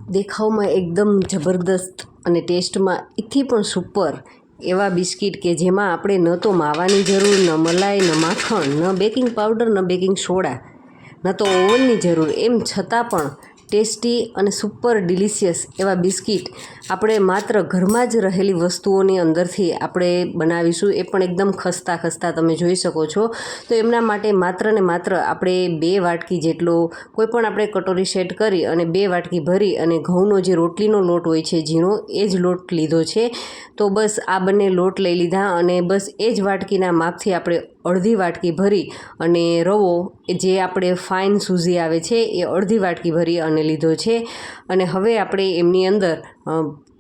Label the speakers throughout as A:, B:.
A: દેખાવમાં એકદમ જબરદસ્ત અને ટેસ્ટમાં એથી પણ સુપર એવા બિસ્કિટ કે જેમાં આપણે ન તો માવાની જરૂર, ન મલાઈ, ન માખણ, ન બેકિંગ પાવડર, ન બેકિંગ સોડા, ન તો ઓવનની જરૂર, એમ છતાં પણ ટેસ્ટી અને સુપર ડિલિશિયસ એવા બિસ્કિટ આપણે માત્ર ઘરમાં જ રહેલી વસ્તુઓની અંદરથી આપણે બનાવીશું. એ પણ એકદમ ખસ્તા ખસ્તા તમે જોઈ શકો છો. તો એમના માટે માત્ર ને માત્ર આપણે 2 વાટકી જેટલો કોઈપણ આપણે કટોરી સેટ કરી અને 2 વાટકી ભરી અને ઘઉંનો જે રોટલીનો લોટ હોય છે ઝીણો, એ જ લોટ લીધો છે. તો બસ આ બંને લોટ લઈ લીધા અને બસ એ જ વાટકીના માપથી આપણે અડધી વાટકી ભરી અને રવો જે આપણે ફાઇન સૂજી આવે છે એ અડધી વાટકી ભરી અને લીધો છે. અને હવે આપણે એમની અંદર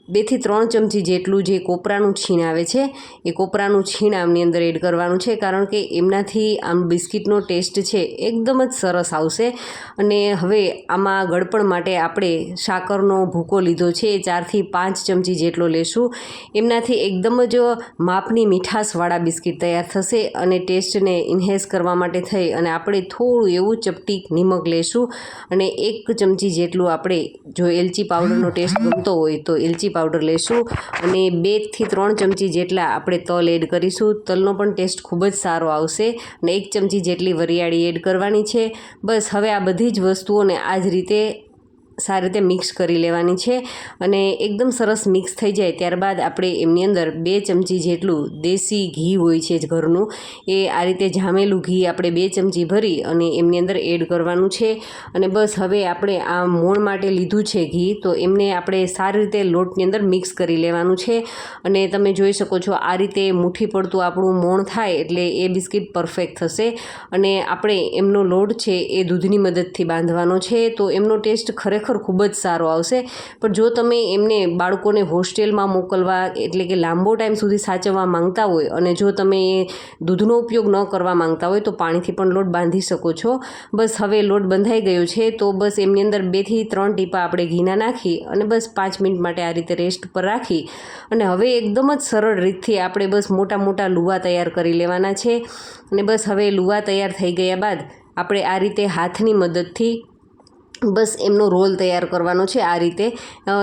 A: 2 થી 3 ચમચી જેટલું જે કોપરાનું છીણ આવે છે એ કોપરાનું છીણ આમની અંદર એડ કરવાનું છે, કારણ કે એમનાથી આમ બિસ્કિટનો ટેસ્ટ છે એકદમ જ સરસ આવશે. અને હવે આમાં ગળપણ માટે આપણે સાકરનો ભૂકો લીધો છે, 4 થી 5 ચમચી જેટલો લેશું. એમનાથી એકદમ જ માપની મીઠાશવાળા બિસ્કિટ તૈયાર થશે. અને ટેસ્ટને ઇન્હેન્સ કરવા માટે થઈ અને આપણે થોડું એવું ચપટી નિમક લેશું અને 1 ચમચી જેટલું આપણે જો એલચી પાવડરનો ટેસ્ટ ગમતો હોય તો એલચી પાવડર લેશું અને 2 થી 3 ચમચી જેટલા આપણે તલ એડ કરીશું. તલનો પણ ટેસ્ટ ખૂબ જ સારો આવશે અને 1 ચમચી જેટલી વરિયાળી એડ કરવાની છે. બસ હવે આ બધી જ વસ્તુઓને આ જ રીતે સારી રીતે મિક્સ કરી લેવાની છે અને એકદમ સરસ મિક્સ થઈ જાય ત્યારબાદ આપણે એમની અંદર 2 ચમચી જેટલું દેશી ઘી હોય છે ઘરનું, એ આ રીતે જામેલું ઘી આપણે 2 ચમચી ભરી અને એમની અંદર એડ કરવાનું છે. અને બસ હવે આપણે આ મોણ માટે લીધું છે ઘી, તો એમને આપણે સારી રીતે લોટની અંદર મિક્સ કરી લેવાનું છે. અને તમે જોઈ શકો છો આ રીતે મુઠ્ઠી પડતું આપણું મોણ થાય એટલે એ બિસ્કિટ પરફેક્ટ થશે. અને આપણે એમનો લોટ છે એ દૂધની મદદથી બાંધવાનો છે, તો એમનો ટેસ્ટ ખરેખર ખૂબ જ સારો આવશે. પણ જો તમે એમને બાળકોને હોસ્ટેલમાં મોકલવા એટલે કે લાંબો ટાઈમ સુધી સાચવવા માંગતા હોય અને જો તમે દૂધનો ઉપયોગ ન કરવા માંગતા હોય તો પાણીથી પણ લોટ બાંધી શકો છો. બસ હવે લોટ બંધાઈ ગયો છે તો બસ એમની અંદર 2 થી 3 ટીપા આપણે ઘીના નાખી અને બસ 5 મિનિટ માટે આ રીતે રેસ્ટ પર રાખી અને હવે એકદમ જ સરળ રીતથી આપણે બસ મોટા મોટા લુવા તૈયાર કરી લેવાના છે. અને બસ હવે લુવા તૈયાર થઈ ગયા બાદ આપણે આ રીતે હાથની મદદથી બસ એમનો રોલ તૈયાર કરવાનો છે. આ રીતે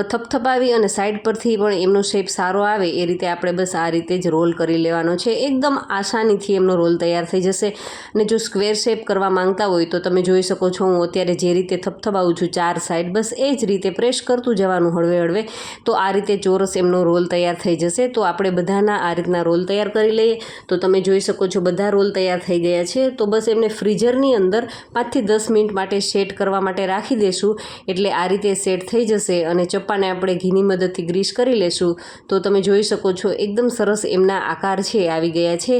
A: થપથપાવી અને સાઈડ પરથી પણ એમનો શેપ સારો આવે એ રીતે આપણે બસ આ રીતે જ રોલ કરી લેવાનો છે. એકદમ આસાનીથી એમનો રોલ તૈયાર થઈ જશે. અને જો સ્ક્વેર શેપ કરવા માંગતા હોય તો તમે જોઈ શકો છો હું અત્યારે જે રીતે થપથપાવું છું 4 સાઈડ, બસ એ જ રીતે પ્રેસ કરતું જવાનું હળવે હળવે, તો આ રીતે ચોરસ એમનો રોલ તૈયાર થઈ જશે. તો આપણે બધાના આ રીતના રોલ તૈયાર કરી લઈએ. તો તમે જોઈ શકો છો બધા રોલ તૈયાર થઈ ગયા છે. તો બસ એમને ફ્રીઝરની અંદર 5 થી 10 મિનિટ માટે સેટ કરવા માટે રાખી દેશું એટલે આ રીતે સેટ થઈ જશે. અને ચપ્પાને આપણે ઘીની મદદથી ગ્રીસ કરી લેશું. તો તમે જોઈ શકો છો એકદમ સરસ એમના આકાર છે આવી ગયા છે.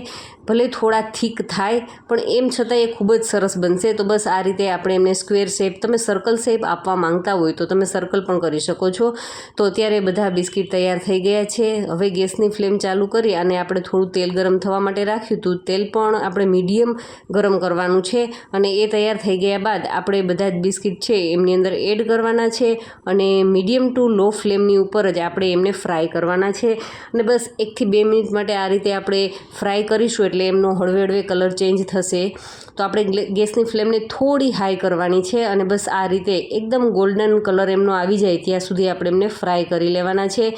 A: ભલે થોડા થીક થાય પણ એમ છતાં એ ખૂબ જ સરસ બનશે. તો બસ આ રીતે આપણે એમને સ્ક્વેર શેપ, તમે સર્કલ શેપ આપવા માંગતા હોય તો તમે સર્કલ પણ કરી શકો છો. તો અત્યારે બધા બિસ્કિટ તૈયાર થઈ ગયા છે. હવે ગેસની ફ્લેમ ચાલુ કરી અને આપણે થોડું તેલ ગરમ થવા માટે રાખ્યું હતું. તેલ પણ આપણે મીડિયમ ગરમ કરવાનું છે અને એ તૈયાર થઈ ગયા બાદ આપણે બધા જ બિસ્કિટ છે એમની અંદર એડ કરવાના છે અને મીડિયમ ટુ લો ફ્લેમની ઉપર જ આપણે એમને ફ્રાય કરવાના છે. અને બસ 1 થી 2 મિનિટ માટે આ રીતે આપણે ફ્રાય કરીશું એટલે એમનો હળવે હળવે કલર ચેન્જ થશે. તો આપણે ગેસની ફ્લેમને થોડી હાઈ કરવાની છે અને બસ આ રીતે એકદમ ગોલ્ડન કલર એમનો આવી જાય ત્યાં સુધી આપણે એમને ફ્રાય કરી લેવાના છે.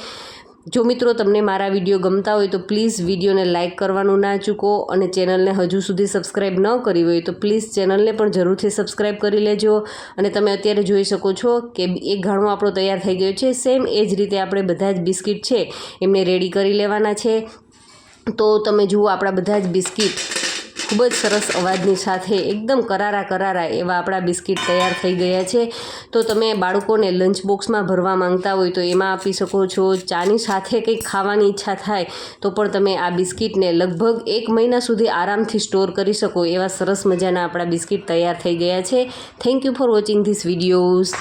A: જો મિત્રો તમને મારા વિડીયો ગમતા હોય તો પ્લીઝ વિડીયોને લાઇક કરવાનું ના ચૂકો અને ચેનલને હજુ સુધી સબસ્ક્રાઈબ ન કરી હોય તો પ્લીઝ ચેનલને પણ જરૂરથી સબસ્ક્રાઈબ કરી લેજો. અને તમે અત્યારે જોઈ શકો છો કે એક ઘાણો આપણો તૈયાર થઈ ગયો છે. સેમ એ જ રીતે આપણે બધા જ બિસ્કિટ છે એમને રેડી કરી લેવાના છે. તો તમે જુઓ આપણા બધા જ બિસ્કિટ ખૂબ જ સરસ અવાજની સાથે એકદમ કરારા એવા આપણા બિસ્કિટ તૈયાર થઈ ગયા છે. તો તમે બાળકોને લંચ બોક્સમાં ભરવા માંગતા હોય તો એમાં આપી શકો છો. ચાની સાથે કંઈક ખાવાની ઈચ્છા થાય તો પણ તમે આ બિસ્કિટને લગભગ 1 મહિના સુધી આરામથી સ્ટોર કરી શકો એવા સરસ મજાના આપણા બિસ્કિટ તૈયાર થઈ ગયા છે. Thank you for watching this videos.